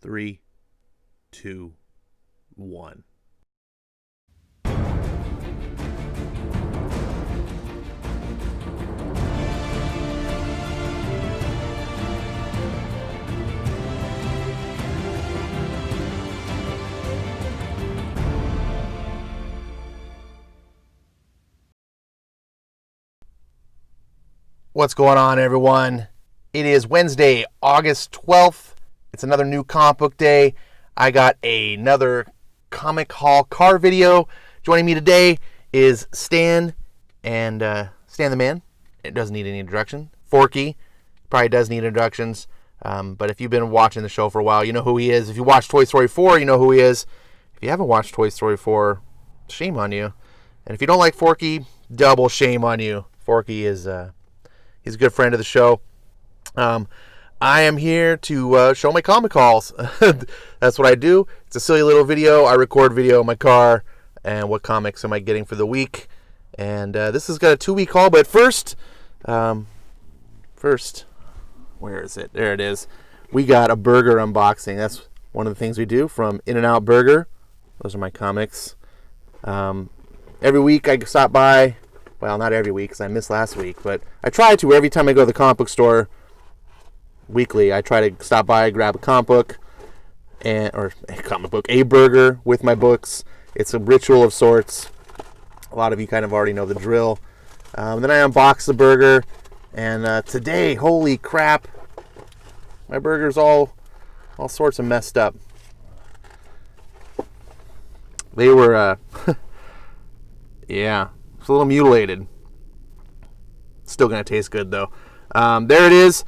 3, 2, 1. What's going on, everyone? It is Wednesday, August 12th. It's another new comic book day. I got another comic haul car video. Joining me today is Stan, and Stan the man. It doesn't need any introduction. Forky probably does need introductions, but if you've been watching the show for a while, you know who he is. If you watched Toy Story 4, you know who he is. If you haven't watched Toy Story 4, shame on you. And if you don't like Forky, double shame on you. Forky is he's a good friend of the show. I am here to show my comic hauls. That's what I do. It's a silly little video. I record video in my car. And what comics am I getting for the week? And this has got a 2-week haul. But first, where is it? There it is. We got a burger unboxing. That's one of the things we do from In-N-Out Burger. Those are my comics. Every week I stop by. Well, not every week because I missed last week. But I try to every time I go to the comic book store. Weekly, I try to stop by, grab a comic book, a burger with my books. It's a ritual of sorts. A lot of you kind of already know the drill. Then I unbox the burger, and today, holy crap, my burger's all sorts of messed up. They were, yeah, it's a little mutilated. Still gonna taste good though. There it is.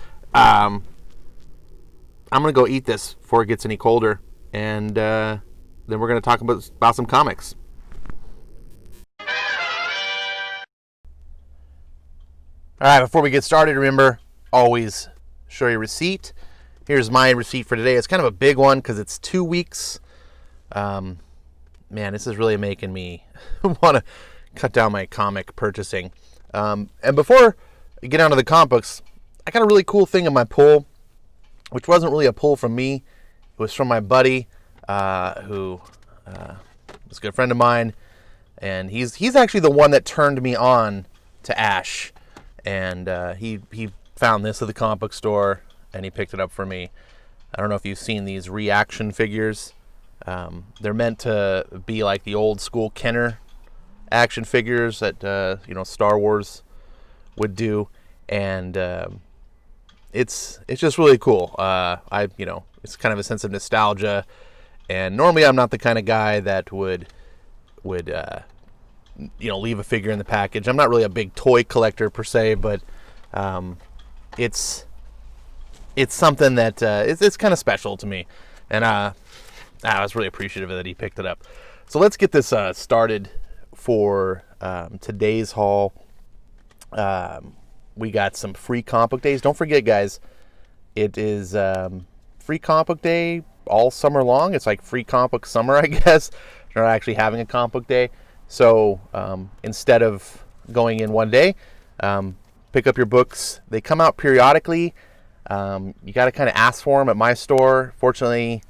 I'm going to go eat this before it gets any colder, and then we're going to talk about some comics. All right, before we get started, remember, always show your receipt. Here's my receipt for today. It's kind of a big one because it's 2 weeks. Man, this is really making me want to cut down my comic purchasing. And before I get onto the comic books, I got a really cool thing in my pull, which wasn't really a pull from me. It was from my buddy, who was a good friend of mine, and he's actually the one that turned me on to Ash. And he found this at the comic book store, and he picked it up for me. I don't know if you've seen these reaction figures. They're meant to be like the old school Kenner action figures that Star Wars would do, and it's just really cool. It's kind of a sense of nostalgia, and normally I'm not the kind of guy that would leave a figure in the package. I'm not really a big toy collector per se, but it's something that it's kind of special to me, and I was really appreciative that he picked it up. So let's get this started for today's haul. We got some free comic book days. Don't forget, guys, it is free comic book day all summer long. It's like free comic book summer, I guess. They're not actually having a comic book day. So instead of going in one day, pick up your books. They come out periodically. You got to kind of ask for them at my store. Fortunately,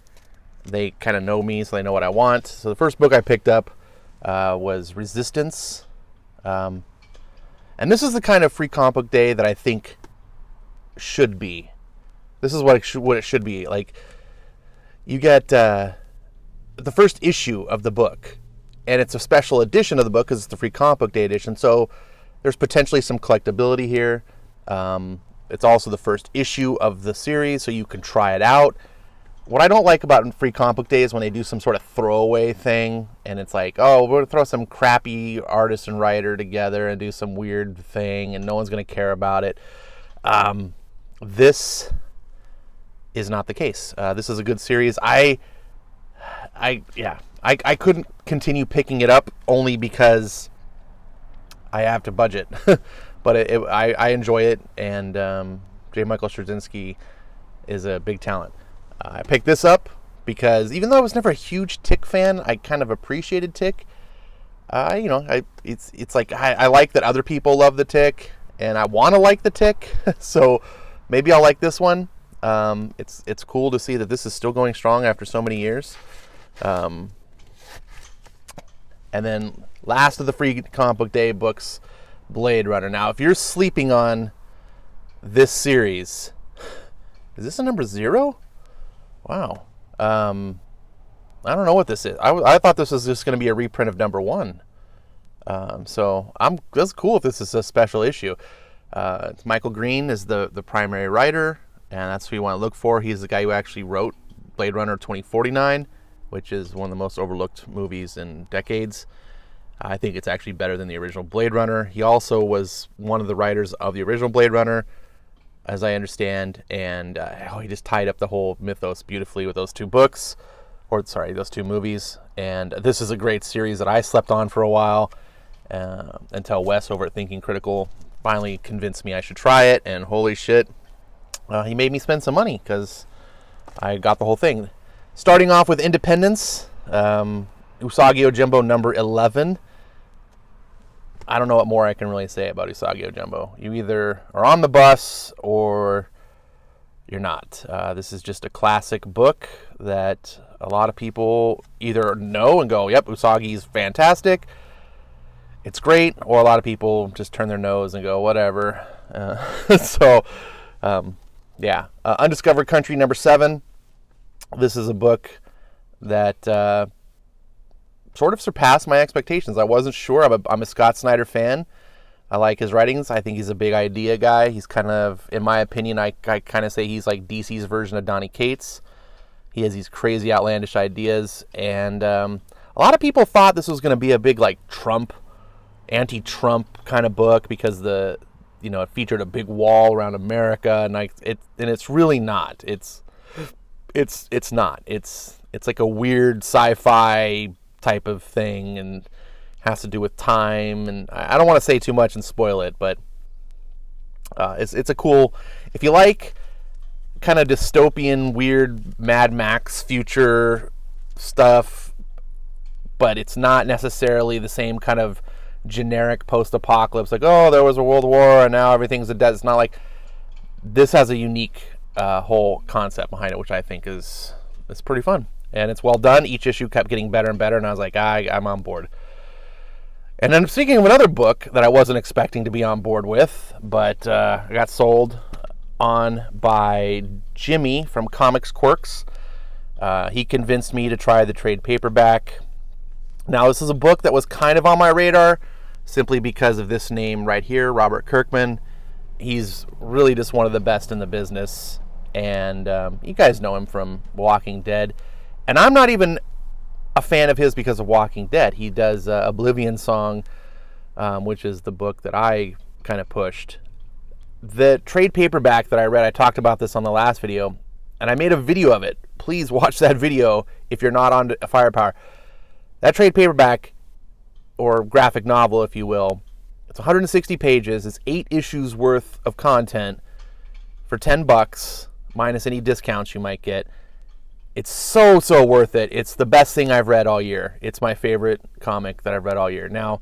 they kind of know me, so they know what I want. So the first book I picked up was Resistance. And this is the kind of free comic book day that I think should be. This is what it should be. Like, you get the first issue of the book, and it's a special edition of the book because it's the free comic book day edition. So there's potentially some collectability here. It's also the first issue of the series, so you can try it out. What I don't like about free comic book day is when they do some sort of throwaway thing, and it's like, oh, we're going to throw some crappy artist and writer together and do some weird thing, and no one's going to care about it. This is not the case. This is a good series. I couldn't continue picking it up only because I have to budget, but I enjoy it, and J. Michael Straczynski is a big talent. I picked this up because even though I was never a huge Tick fan, I kind of appreciated Tick. It's like I like that other people love the Tick, and I want to like the Tick, so maybe I'll like this one. It's cool to see that this is still going strong after so many years. And then last of the free comic book day books, Blade Runner. Now, if you're sleeping on this series, is this a number 0? Wow. I don't know what this is. I thought this was just going to be a reprint of number 1. So that's cool if this is a special issue. Michael Green is the primary writer, and that's who you want to look for. He's the guy who actually wrote Blade Runner 2049, which is one of the most overlooked movies in decades. I think it's actually better than the original Blade Runner. He also was one of the writers of the original Blade Runner, as I understand, and he just tied up the whole mythos beautifully with those 2 books, those 2 movies. And this is a great series that I slept on for a while until Wes over at Thinking Critical finally convinced me I should try it, and holy shit, he made me spend some money because I got the whole thing. Starting off with Independence, Usagi Yojimbo number 11. I don't know what more I can really say about Usagi Yojimbo. You either are on the bus or you're not. This is just a classic book that a lot of people either know and go, yep, Usagi's fantastic, it's great, or a lot of people just turn their nose and go, whatever. Undiscovered Country number 7. This is a book that sort of surpassed my expectations. I wasn't sure. I'm a Scott Snyder fan. I like his writings. I think he's a big idea guy. He's kind of, in my opinion, I kind of say he's like DC's version of Donny Cates. He has these crazy, outlandish ideas. And a lot of people thought this was going to be a big, like, anti-Trump kind of book because it featured a big wall around America, and it's really not. It's not. It's like a weird sci-fi type of thing, and has to do with time, and I don't want to say too much and spoil it, but it's a cool, if you like kind of dystopian, weird Mad Max future stuff, but it's not necessarily the same kind of generic post-apocalypse, like, oh, there was a world war and now everything's a dead. It's not like this. Has a unique whole concept behind it, which I think is pretty fun, and it's well done. Each issue kept getting better and better, and I was like, I'm on board. And then speaking of another book that I wasn't expecting to be on board with, but I got sold on by Jimmy from Comics Quirks. He convinced me to try the trade paperback. Now, this is a book that was kind of on my radar simply because of this name right here, Robert Kirkman. He's really just one of the best in the business, and you guys know him from Walking Dead. And I'm not even a fan of his because of Walking Dead. He does Oblivion Song, which is the book that I kind of pushed. The trade paperback that I read, I talked about this on the last video, and I made a video of it. Please watch that video if you're not on Firepower. That trade paperback, or graphic novel, if you will, it's 160 pages. It's 8 issues worth of content for $10, minus any discounts you might get. It's so worth it. It's the best thing I've read all year. It's my favorite comic that I've read all year. Now,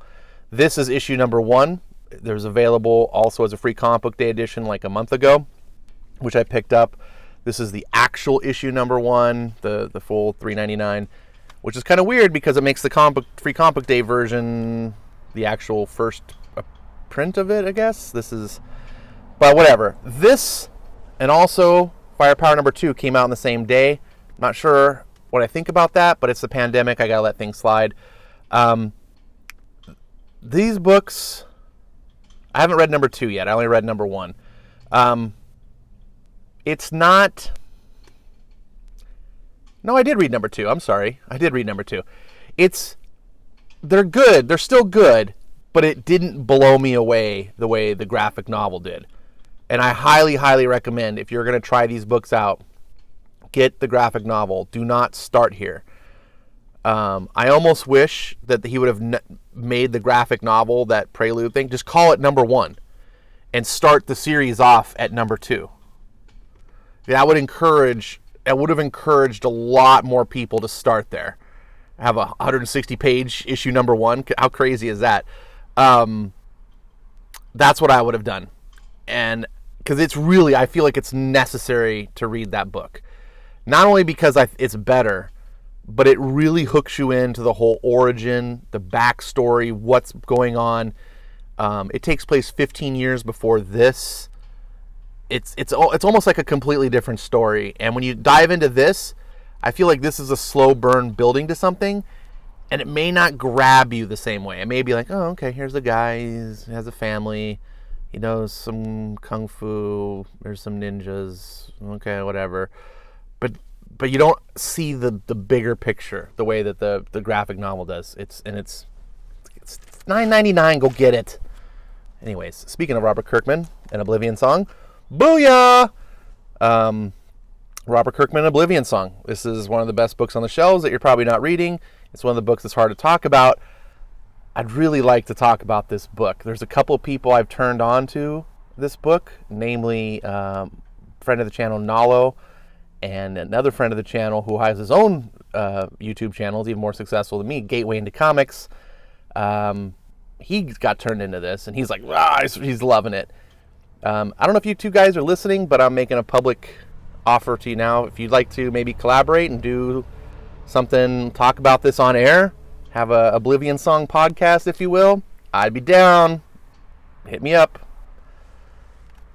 this is issue number 1. There's available also as a free comic book day edition like a month ago, which I picked up. This is the actual issue number 1, the full $3.99, which is kind of weird because it makes the free comic book day version the actual first print of it, I guess. But whatever. This, and also Firepower number 2 came out on the same day. Not sure what I think about that, but it's the pandemic. I gotta let things slide. These books, I haven't read number 2 yet. I only read number 1. It's not... No, I did read number 2. I'm sorry. I did read number 2. They're good. They're still good, but it didn't blow me away the way the graphic novel did. And I highly, highly recommend, if you're going to try these books out, get the graphic novel. Do not start here. I almost wish that he would have made the graphic novel, that prelude thing, just call it number 1 and start the series off at number 2. That would have encouraged a lot more people to start there. Have a 160-page issue number 1. How crazy is that? That's what I would have done. And because it's really, I feel like it's necessary to read that book. Not only because it's better, but it really hooks you into the whole origin, the backstory, what's going on. It takes place 15 years before this. It's almost like a completely different story. And when you dive into this, I feel like this is a slow burn building to something, and it may not grab you the same way. It may be like, oh, okay, here's a guy, he has a family, he knows some kung fu, there's some ninjas, okay, whatever. But you don't see the bigger picture the way that the graphic novel does. It's $9.99. Go get it. Anyways, speaking of Robert Kirkman, an Oblivion song, booyah! Robert Kirkman, Oblivion song. This is one of the best books on the shelves that you're probably not reading. It's one of the books that's hard to talk about. I'd really like to talk about this book. There's a couple of people I've turned on to this book, namely friend of the channel Nalo, and another friend of the channel who has his own YouTube channel, is even more successful than me, Gateway into Comics. He got turned into this, and he's like, he's loving it. I don't know if you two guys are listening, but I'm making a public offer to you now. If you'd like to maybe collaborate and do something, talk about this on air, have a Oblivion song podcast, if you will, I'd be down. Hit me up.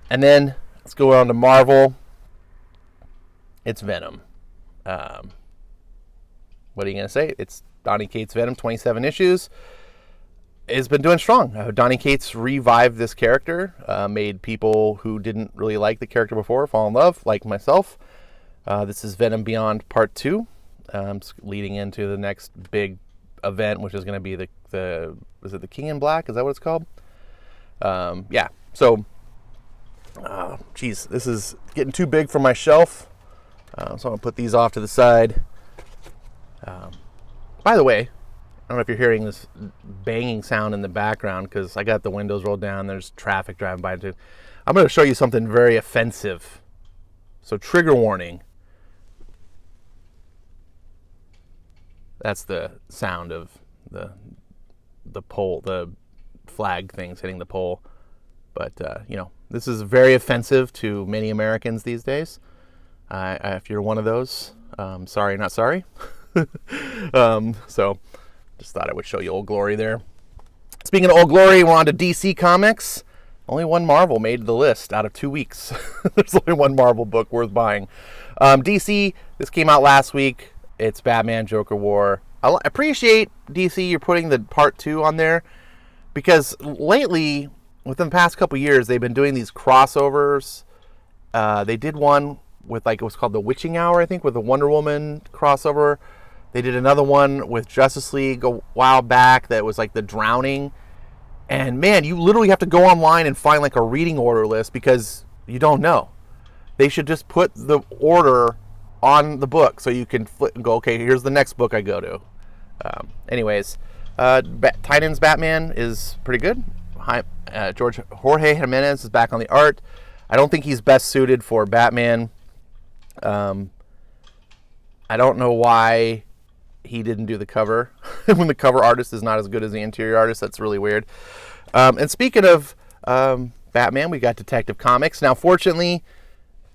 And then let's go on to Marvel. It's Venom. What are you going to say? It's Donny Cates' Venom, 27 issues. It's been doing strong. Donny Cates revived this character, made people who didn't really like the character before fall in love, like myself. This is Venom Beyond Part 2, leading into the next big event, which is going to be is it the King in Black? Is that what it's called? Yeah. So, this is getting too big for my shelf. So I'm going to put these off to the side. By the way, I don't know if you're hearing this banging sound in the background because I got the windows rolled down. There's traffic driving by. I'm going to show you something very offensive. So trigger warning. That's the sound of the pole, the flag things hitting the pole. But, this is very offensive to many Americans these days. If you're one of those, sorry, not sorry. So just thought I would show you Old Glory there. Speaking of Old Glory, we're on to DC Comics. Only one Marvel made the list out of 2 weeks. There's only one Marvel book worth buying. DC, this came out last week. It's Batman Joker War. I appreciate, DC, you're putting the part 2 on there, because lately, within the past couple years, they've been doing these crossovers. They did one with, it was called The Witching Hour, I think, with the Wonder Woman crossover. They did another one with Justice League a while back that was like The Drowning. And man, you literally have to go online and find a reading order list because you don't know. They should just put the order on the book so you can flip and go, okay, here's the next book I go to. Anyways, Titans Batman is pretty good. Jorge Jimenez is back on the art. I don't think he's best suited for Batman. I don't know why he didn't do the cover when the cover artist is not as good as the interior artist. That's really weird. And speaking of Batman, we got Detective Comics. Now, fortunately,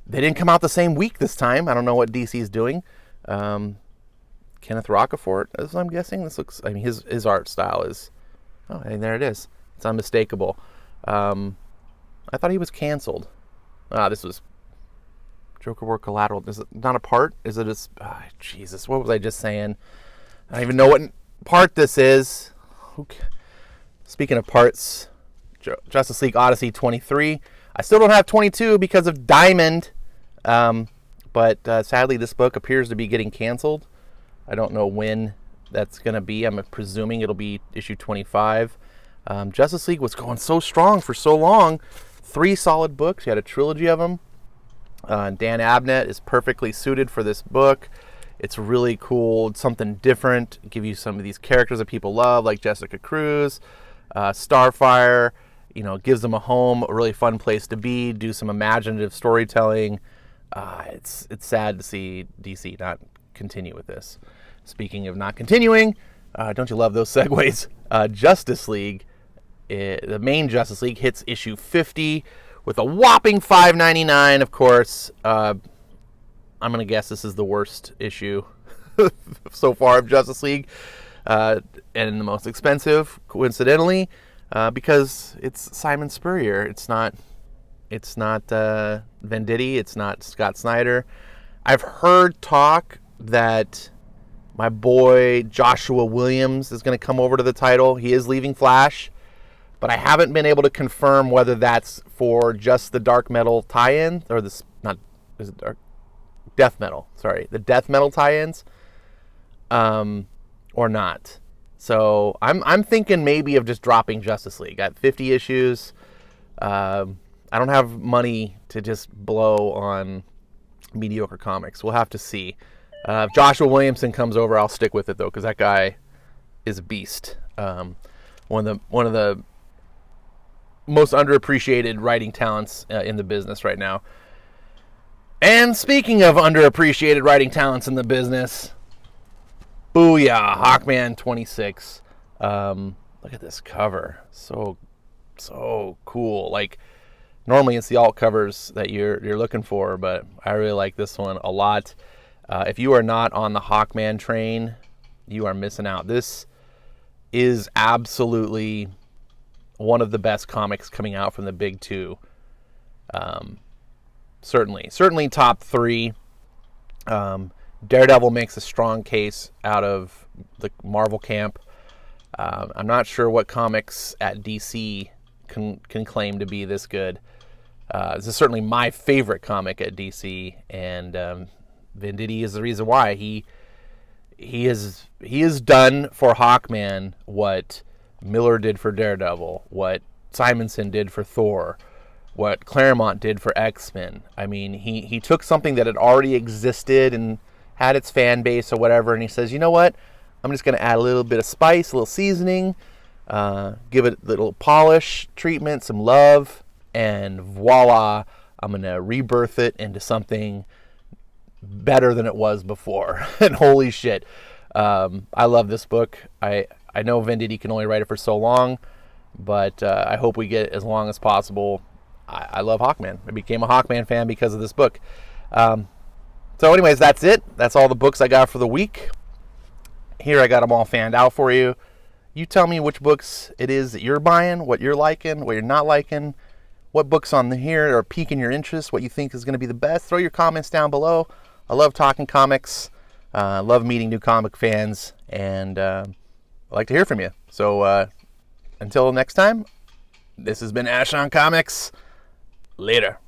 they didn't come out the same week this time. I don't know what DC is doing. Kenneth Rocafort, as I'm guessing. This looks, his art style is, there it is. It's unmistakable. I thought he was canceled. This was Joker War Collateral. Is it not a part? Is it Jesus, what was I just saying? I don't even know what part this is. Speaking of parts, Justice League Odyssey 23. I still don't have 22 because of Diamond. But sadly, this book appears to be getting canceled. I don't know when that's going to be. I'm presuming it'll be issue 25. Justice League was going so strong for so long. 3 solid books. You had a trilogy of them. Dan Abnett is perfectly suited for this book. It's really cool. It's something different. Give you some of these characters that people love, like Jessica Cruz, Starfire. Gives them a home, a really fun place to be. Do some imaginative storytelling. It's sad to see DC not continue with this. Speaking of not continuing, don't you love those segues? Justice League, the main Justice League hits issue 50. with a whopping $5.99. Of course, I'm going to guess this is the worst issue so far of Justice League, and the most expensive, coincidentally, because it's Simon Spurrier. It's not Venditti. It's not Scott Snyder. I've heard talk that my boy Joshua Williams is going to come over to the title. He is leaving Flash, but I haven't been able to confirm whether that's for just the Dark Metal tie-in or Death Metal. Sorry, the Death Metal tie-ins, or not. So I'm thinking maybe of just dropping Justice League. Got 50 issues. I don't have money to just blow on mediocre comics. We'll have to see. If Joshua Williamson comes over, I'll stick with it though, because that guy is a beast. One of the most underappreciated writing talents in the business right now. And speaking of underappreciated writing talents in the business, booyah, Hawkman 26. Look at this cover, so cool. Like, normally it's the alt covers that you're looking for, but I really like this one a lot. If you are not on the Hawkman train, you are missing out. This is absolutely one of the best comics coming out from the big two. Certainly top three. Daredevil makes a strong case out of the Marvel camp. I'm not sure what comics at DC can claim to be this good. This is certainly my favorite comic at DC, and Venditti is the reason why. He has done for Hawkman what Miller did for Daredevil, what Simonson did for Thor, what Claremont did for X-Men. I mean, he took something that had already existed and had its fan base or whatever, and he says, you know what? I'm just going to add a little bit of spice, a little seasoning, give it a little polish treatment, some love, and voila, I'm going to rebirth it into something better than it was before. And holy shit, I love this book. I know Venditti can only write it for so long, but I hope we get as long as possible. I love Hawkman. I became a Hawkman fan because of this book. So anyways, that's it. That's all the books I got for the week. Here I got them all fanned out for you. You tell me which books it is that you're buying, what you're liking, what you're not liking, what books on here are piquing your interest, what you think is going to be the best. Throw your comments down below. I love talking comics. I love meeting new comic fans, and I like to hear from you. So until next time, this has been Ash on Comics. Later.